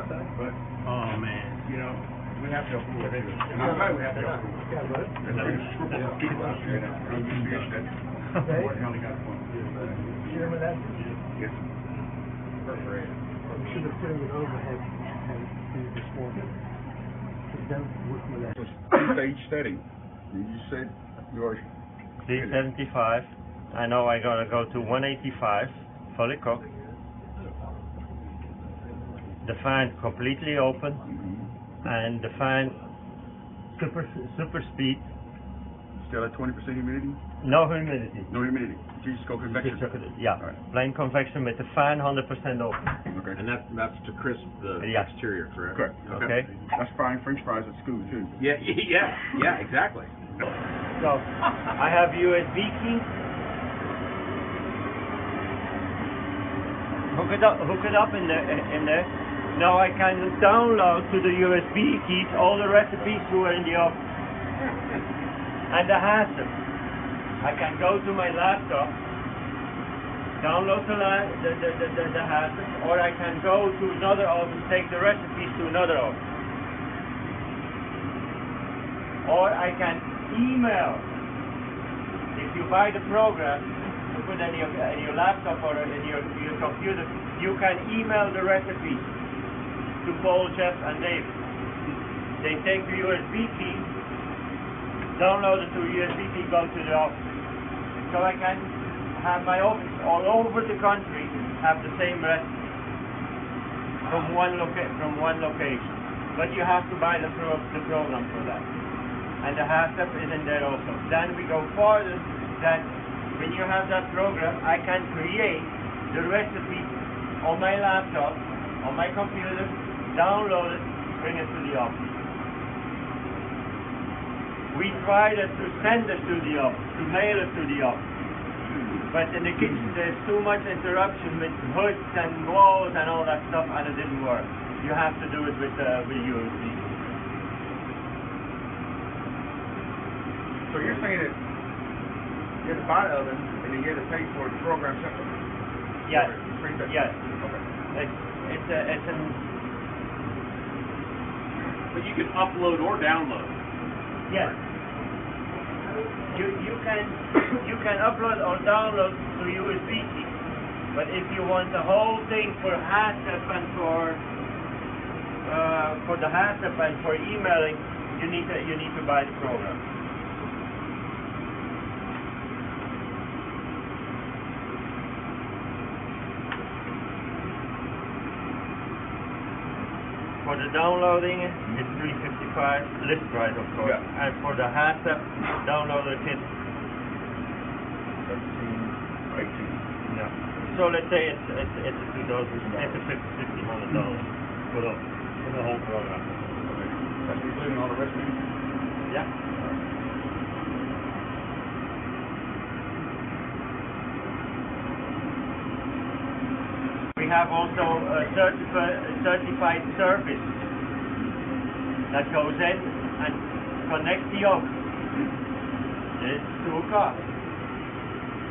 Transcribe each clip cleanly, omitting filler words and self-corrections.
But, Oh man. you know, we have to approve it. And I'm glad we have to approve it. There's people out there that are used to that. What only got one. Chairman, that Yes. Perfect. we should have turned it over and this morning. Then with that. Stage study. You said yours. 375. I know I gotta go to 185, fully cooked. The fan completely open, and the fan super speed. Still at 20% humidity? No humidity. No humidity. You just go convection. Yeah, All right. plain convection with the fan 100% open. Okay. And that's to crisp the Yeah. exterior, correct? Correct. Okay. That's frying French fries at school too. Yeah, exactly. So I have USB key. Hook it up in there. Now I can download to the USB keys all the recipes who are in the oven. And the hasp. I can go to my laptop, download the hasp, or I can go to another oven, take the recipes to another oven. Or I can email. If you buy the program, you put in your laptop or in your computer, you can email the recipes to Paul, Jeff, and David. They take the USB key, download it to a USB key, go to the office. So I can have my office all over the country have the same recipe from one location. But you have to buy the program for that. And the hashtag is in there also. Then we go further that when you have that program, I can create the recipe on my laptop, on my computer, download it, bring it to the office. We tried to send it to the office, to mail it to the office. But in the kitchen there's too much interruption with hoods and walls and all that stuff, and it didn't work. You have to do it with USB. So you're saying that you have to buy the oven and then you have to pay for the program separately? Yes. Yes. Okay. It's an. But you can upload or download. Yes. You can upload or download to USB key. But if you want the whole thing for HACCP and for the HACCP and for emailing, you need to buy the program. For the downloading, it's $355 list price, of course. Yeah. And for the HACCP downloader kit, 13, 18. yeah. So let's say it's $1,500 for the whole program. Okay. That's including all the recipes? Yeah. We have also a certified service that goes in and connects the oven. It's to a cost,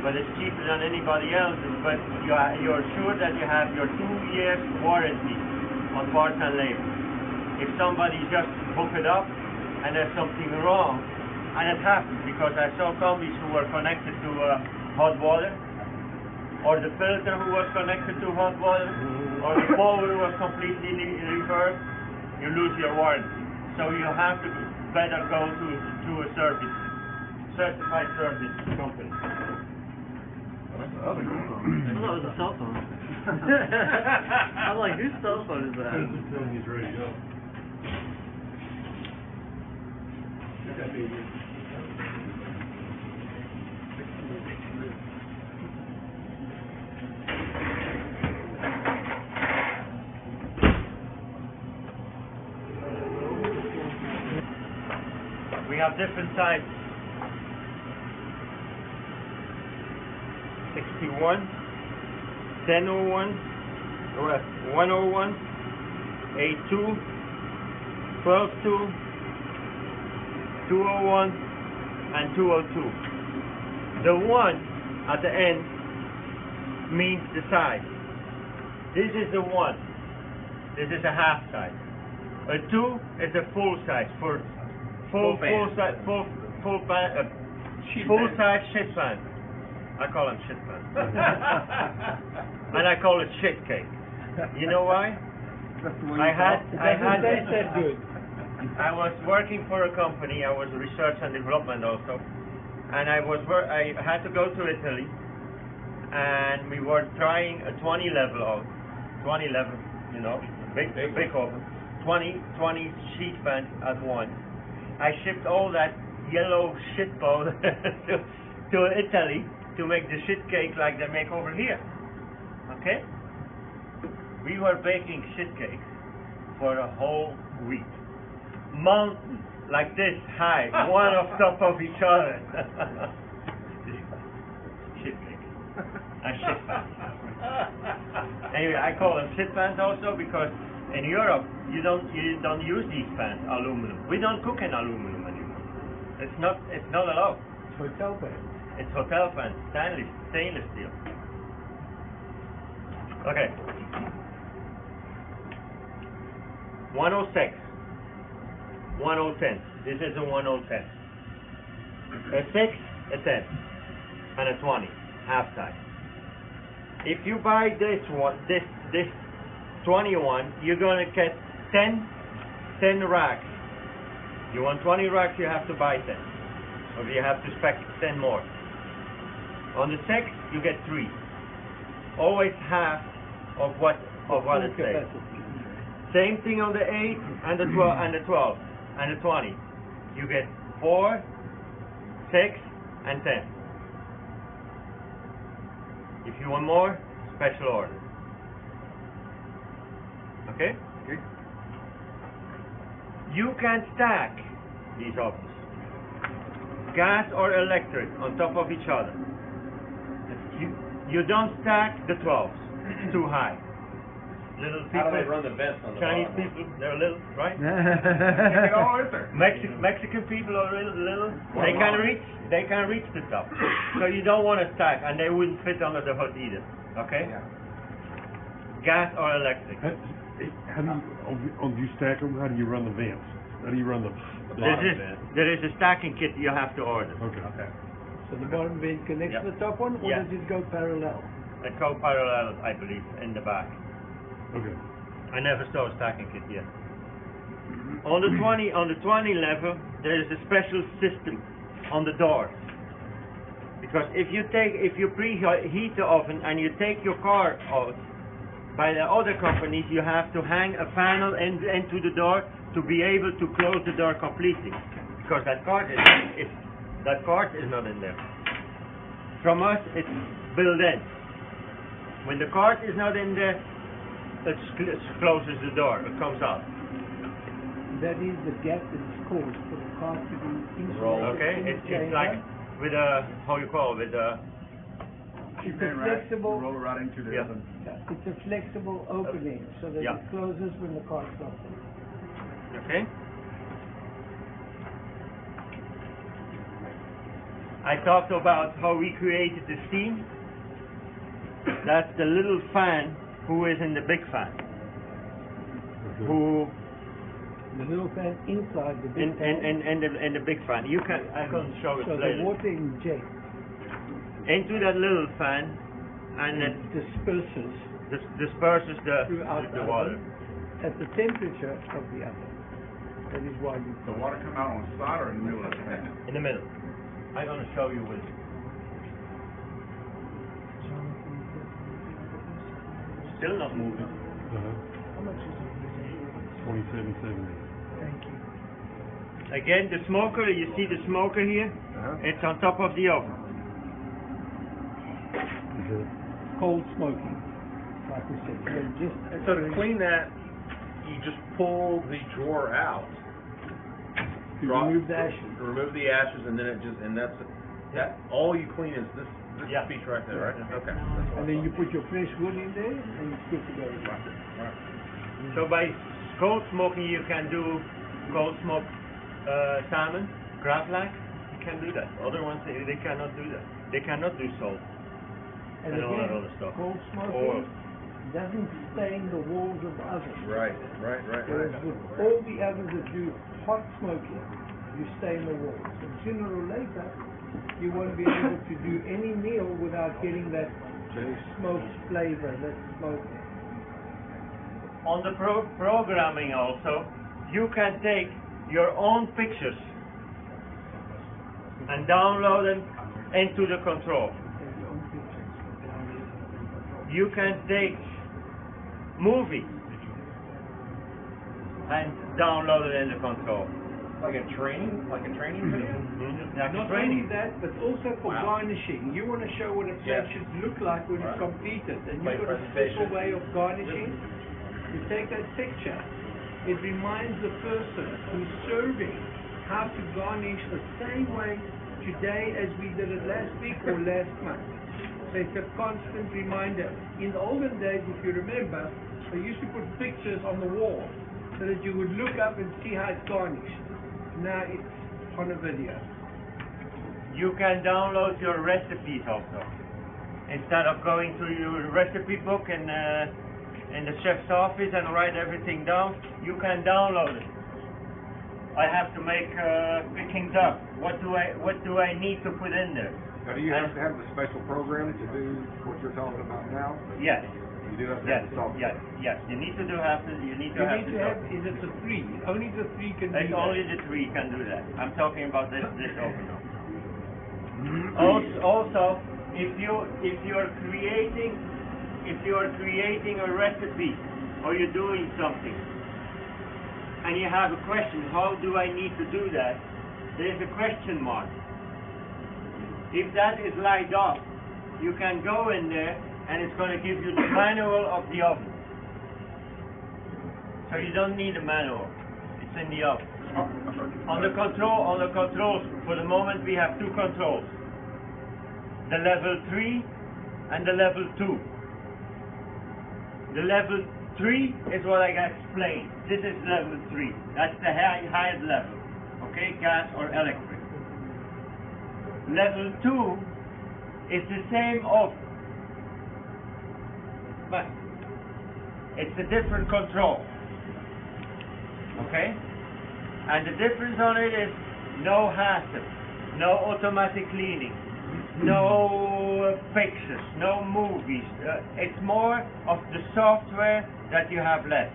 but it's cheaper than anybody else's. But you're sure that you have your 2 years warranty on parts and labor. If somebody just hook it up and there's something wrong, and it happens because I saw combis who were connected to hot water, or the filter who was connected to hot water, or the power was completely reversed, you lose your warranty. So you have to better go to a certified service company. I thought it was a cell phone. I'm like, whose cell phone is that? He's ready to go. We have different sizes. 61, 1001, 101, 82, 12.2, 201, and 202. The 1 at the end means the size. This is the 1. This is a half size. A 2 is a full size for full size shit pan. I call them shit pan. And I call it shit cake. You know why? I was working for a company. I was research and development also, and I had to go to Italy, and we were trying a 20 level, you know, big oven, 20 sheet pans at once. I shipped all that yellow shit ball to Italy to make the shit cake like they make over here. Okay? We were baking shit cakes for a whole week. Mountains like this high, one on top of each other. Shit cake. And shit pans. Anyway, I call them shit pans also because in Europe you don't use these pans, aluminum. We don't cook in aluminum anymore. It's not allowed. It's hotel pan. It's hotel pans, stainless steel. Okay. 106. 1010. This is a 1010. A 6, a 10, and a 20, half size. If you buy this 21, you're gonna get 10 racks. You want 20 racks, you have to buy 10, or you have to spec 10 more. On the 6, you get 3. Always half of what it says. Same thing on the 8 and the 12 and the 12 and the 20. You get 4, 6, and 10. If you want more, special order. Okay? Okay. You can stack these ovens, gas or electric, on top of each other. You don't stack the 12s. It's too high. Little people. How do they run the vents on the Chinese bottom? people, they're little, right? Oh, is there? Mexican people are little. They can reach the top. So you don't want to stack, and they wouldn't fit under the hood either. Okay? Yeah. Gas or electric. How do you stack them? How do you run the vents? How do you run the bottom vent? There is a stacking kit you have to order. Okay. So the bottom vent connects to the top one, or Yeah. does it go parallel? They go parallel, I believe, in the back. Okay. I never saw a stacking kit yet. On the 20 level, there is a special system on the doors. Because if you preheat the oven and you take your car out, by the other companies you have to hang a panel into the door to be able to close the door completely. Because that card is not in there. From us, it's built in. When the card is not in there, it closes the door, it comes out. That is the gap that is caused for the car to be insulated. Okay, it's like with a, how you call it, with a... It's a flexible, Roll right into the oven. it's a flexible opening so that it closes when the car stops. Okay? I talked about how we created the steam. That's the little fan who is in the big fan. Okay. Who The little fan inside the big fan. in the big fan. I can show it So later. the water injects. Into that little fan, and it disperses disperses throughout the the water. oven at the temperature of the oven. That is why we The water come out on the side or in the middle of the pan? In the middle. I'm going to show you with. Still not moving. How much is it? 2770. Thank you. Again, the smoker. You see the smoker here? It's on top of the oven. Cold smoking, like we said. And so to clean that, you just pull the drawer out. To remove the ashes. Remove the ashes, and then that's all you clean is this piece right there, right? Okay. And then you put your fresh wood in there, and it's good to go. So by cold smoking, you can do cold smoke salmon, crab leg. You can do that. Other ones they cannot do that. They cannot do salt. And all that again, other stuff. cold Or smoking doesn't stain the walls of the oven. Right. Whereas with all the ovens that do hot smoking, you stain the walls. And sooner or later, you won't be able to do any meal without getting that smoked flavor, that smoke. On the programming also, you can take your own pictures and download them into the control. You can take movies and download it in the control. Like a training video? Like Not training. only that, but also for garnishing. You want to show what a plate should look like when it's completed, and you've got a special way of garnishing. You take that picture, it reminds the person who's serving how to garnish the same way today as we did it last week or last month. So it's a constant reminder. In the olden days, if you remember, they used to put pictures on the wall so that you would look up and see how it's garnished. Now it's on a video. You can download your recipes also. Instead of going to your recipe book and in the chef's office and write everything down, you can download it. I have to make Peking duck. What do I need to put in there? Now, do you have to have the special program to do what you're talking about now? Yes. You do have to Yes. have the software. Yes. You need to have the software. Is it the three? Only the three can do It's that. only the three can do that. I'm talking about this oven. Also, if you're creating a recipe or you're doing something and you have a question, how do I need to do that? There's a question mark. If that is light up, you can go in there and it's going to give you the manual of the oven. So you don't need a manual. It's in the oven. On the controls, for the moment we have two controls. The level 3 and the level 2. The level 3 is what I explained. This is level 3. That's the highest level. Okay, gas or electric. Level 2 is the same oven, but it's a different control. Okay? And the difference on it is no hassle, no automatic cleaning, no pictures, no movies. It's more of the software that you have less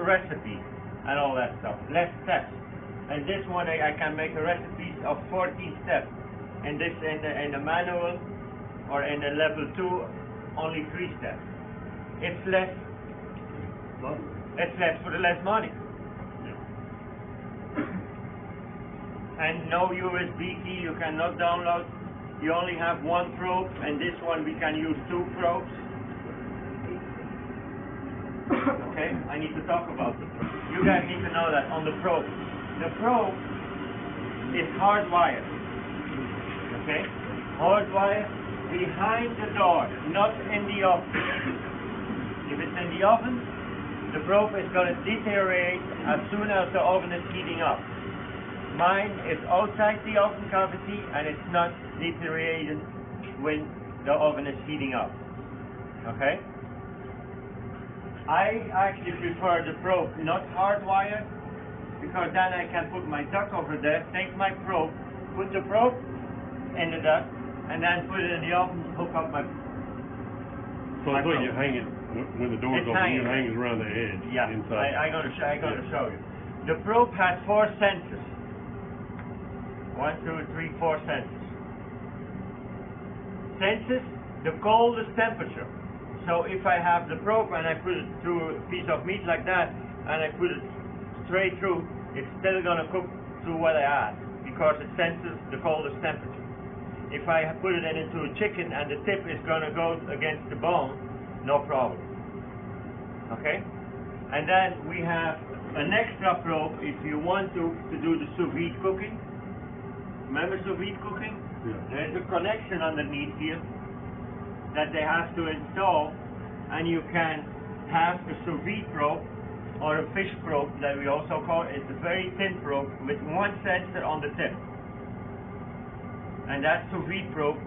recipes and all that stuff, less steps. And this one I can make a recipe of 14 steps. And this in the manual or in the level 2 only 3 steps. It's less. It's less for the less money. And no USB key, you cannot download. You only have one probe, and this one we can use 2 probes. Okay, I need to talk about the probe. You guys need to know that on the probe. The probe is hardwired. Okay, hardwired behind the door, not in the oven. If it's in the oven, the probe is going to deteriorate as soon as the oven is heating up. Mine is outside the oven cavity and it's not deteriorating when the oven is heating up. Okay? I actually prefer the probe not hardwired because then I can put my duck over there, take my probe, put the probe in the duck, and then put it in the oven, hook up my So I thought you hang it, when the door's open, you hang it around the edge. Yeah, inside. I'm going to show you. The probe has 4 sensors. 1, 2, 3, 4 sensors. Senses the coldest temperature. So if I have the probe and I put it through a piece of meat like that, and I put it straight through, it's still going to cook through what I add, because it senses the coldest temperature. If I put it into a chicken and the tip is going to go against the bone, no problem. Okay? And then we have an extra probe if you want to do the sous vide cooking. Remember sous vide cooking? Yeah. There's a connection underneath here that they have to install, and you can have a sous vide probe or a fish probe that we also call it. It's a very thin probe with 1 sensor on the tip. And that sous vide probe,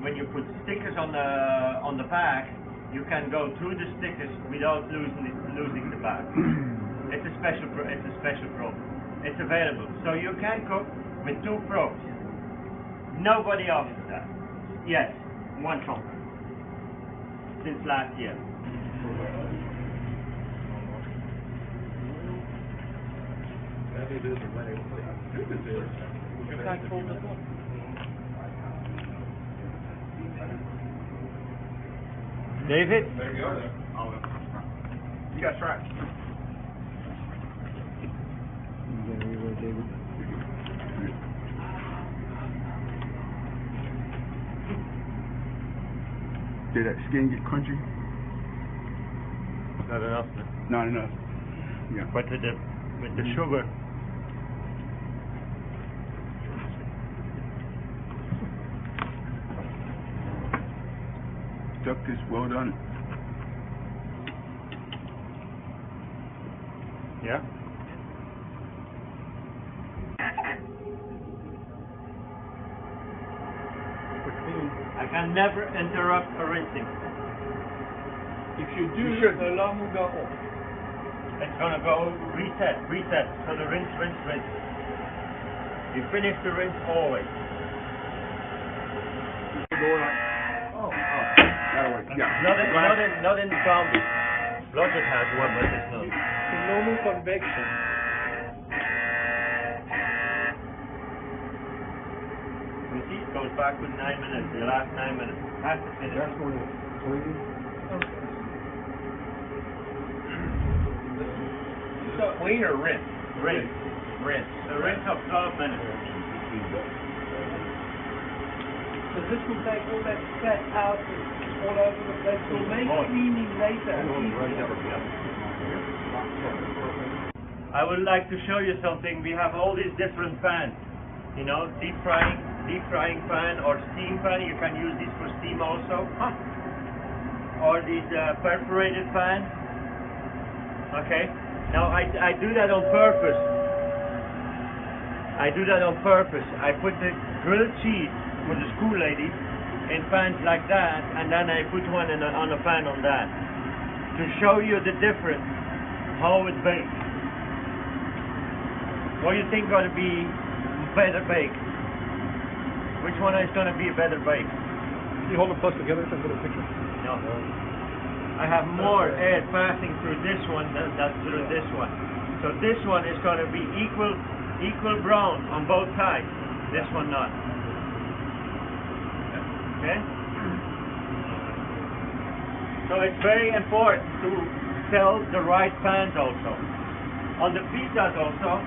when you put stickers on the back, you can go through the stickers without losing the bag. It's a special program. It's available, so you can cook with 2 probes. Nobody offers that. Yes, 1 company since last year. David? There you go. You got tried. Did that skin get crunchy? Not enough. Not enough. Yeah. But with the sugar. Duck is well done. Yeah? I can never interrupt a rinsing. If you do, the alarm will go off. It's gonna go reset. So the rinse. You finish the rinse always. Not in the combi. Logic has one, but it's not. In normal convection, You see, it goes back with 9 minutes. The last 9 minutes has to finish. That's when it's clean. so Clean or rinse? Rinse. Rinse. The rinse of 12 minutes. so this will take all that fat out all over the place. Will make cleaning later easier. I would like to show you something. We have all these different pans. You know, deep frying pan or steam pan. You can use these for steam also. Or these perforated pan. Okay. Now I do that on purpose. I put the grilled cheese for the school ladies in pans like that, and then I put one on a pan on that to show you the difference how it bakes. What do you think going to be better bake? Which one is going to be a better bake? You hold them close together so I can get a picture. No. I have more air passing through this one than through this one. So this one is going to be equal brown on both sides. This one not. Okay? So it's very important to sell the right pans also. On the pizzas also,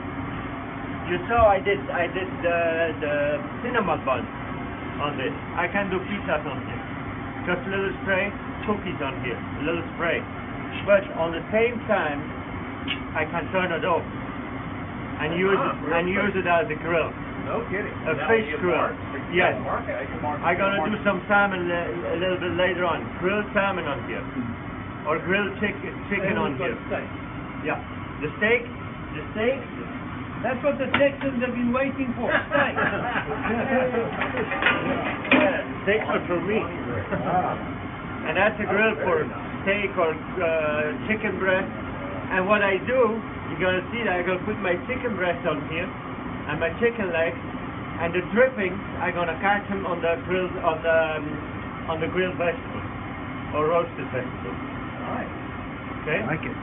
you saw I did the cinnamon bun on this. I can do pizzas on this. Just a little spray, cookies on here, a little spray. But on the same time, I can turn it off and use it as a grill. No kidding. A fish grill. Yes. I'm gonna do some salmon a little bit later on. Grilled salmon on here, or grilled chicken on here. Yeah. The steak. That's what the Texans have been waiting for. Steak. Yeah, steaks are for me. And that's a grill for steak or chicken breast. And what I do, you're gonna see that I'm gonna put my chicken breast on here and my chicken legs, and the drippings I'm gonna catch them on the grilled grilled vegetables or roasted vegetables. Okay. I like it.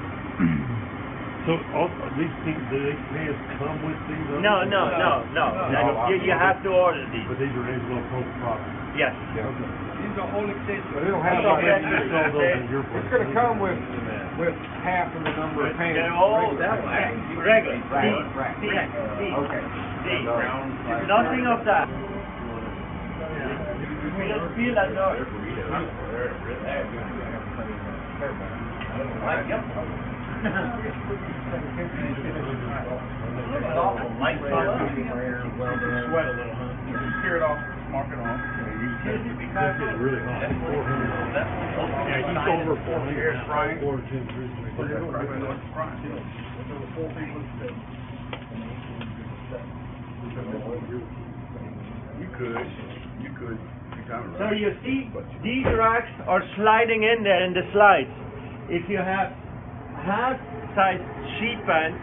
So all these things, do they pans come with these? No. You have to order these. But these are Angelo Po products. Yes. These are all accessories. But they don't have those in your place. It's gonna come with half of the number of pans. They're all regular. Right. Okay. Nothing of that. Feel that noise. Light color. Sweat a little, huh? Tear it off, mark it on. This is really hot. 400. Yeah, he's over 400. Air frying. 4 temperatures. You could. So you see, these racks are sliding in there in the slides. If you have half-size sheet pans,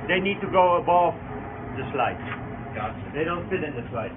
they need to go above the slides. Gotcha. They don't fit in the slides.